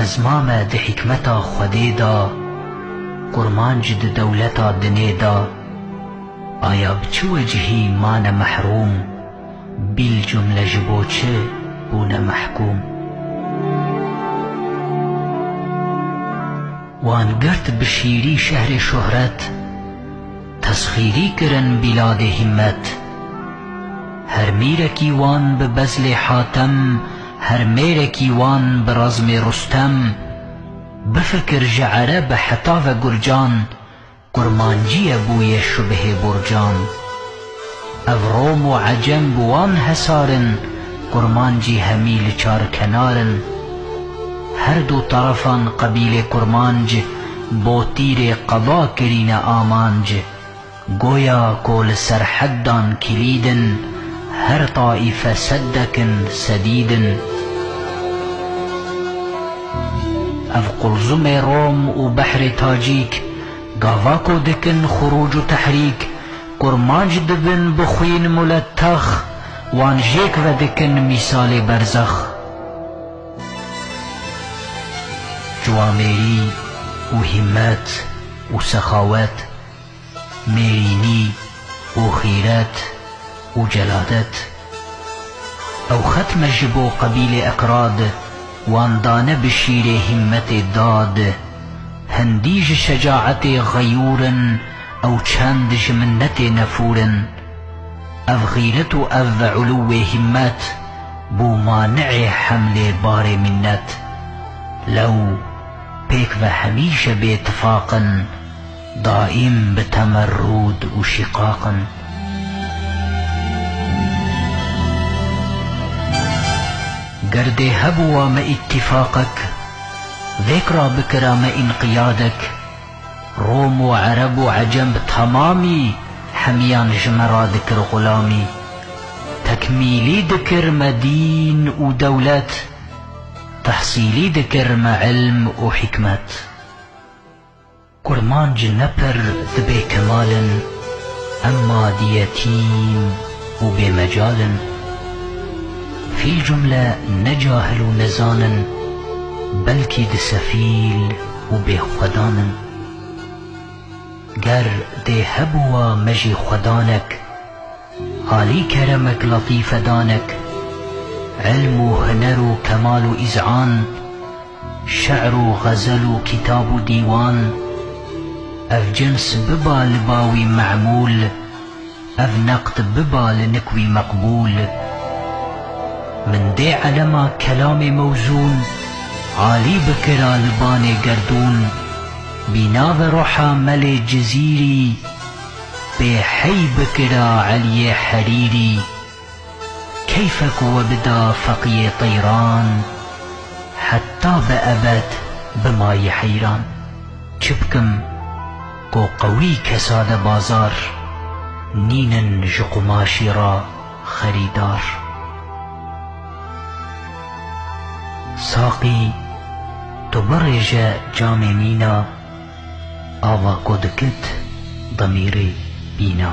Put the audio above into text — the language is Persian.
ازمامه ده حکمتا خوده دا قرمانج ده دولتا دنه دا آیا بچه وجهی مان محروم بیل جمله جبو چه بونه محکوم وان گرت بشیری شهر شهرت تسخیری کرن بلاد همت هر میرکی وان ببزل حاتم هر میرکی وان برزم رستم بفکر جعره بحطاف گرجان قرمانجی بوی شبه برجان افروم و عجم بوان حسارن قرمانجی همیل چار کنارن هر دو طرفان قبیل قرمانج بو تیر قضا کرین آمانج گویا کول سرحدان کلیدن هر طائفه صدکن سدیدن اف قلزم روم و بحر تاجیک گاواکو دکن خروج و تحریک قرمانج دبن بخوین ملتخ وان جیک و دکن مثال برزخ جواميري وهمات وسخاوات ميريني وخيرات وجلادات او ختم جبو قبيل اكراد وان دان بشير همت داد هنديج شجاعت غيورا او چند منت نفورا اف غيرت اف علو همات بو مانع حمل بار منت لو بيك وهميشه باتفاقا دائم بتمرد وشقاقا قرد هبوا ما اتفاقك ذكرى بكرة ما انقيادك روم وعرب وعجم تمامي حميان جمرا ذكر غلامي تكميلي ذكر مدين ودولات تحصيلي ذكر ما علم وحكمات قرمانج نبر ذبي كمال أما ديتيم وبمجال في الجملة نجاهل نزانا بلكي دسفيل وبخدانا قر دي هبوا مجي خدانك علي كرمك لطيف دانك علم وهنر كمال وإذعان شعر وغزل وكتاب وديوان أف جنس ببا لباوي معمول أف نقد ببا لنكوي مقبول من دي علما كلام موزون عالي بكرا لباني قردون بناف روحا ملي جزيري بحي بكرا علي حريري كيفك وبدا فقي طيران حتى بأبد بماي حيران چبكم كو قوي كساد بازار نينن جقماشي را خريدار ساقي تبرج جام مينا آوا كودكت ضميري بينا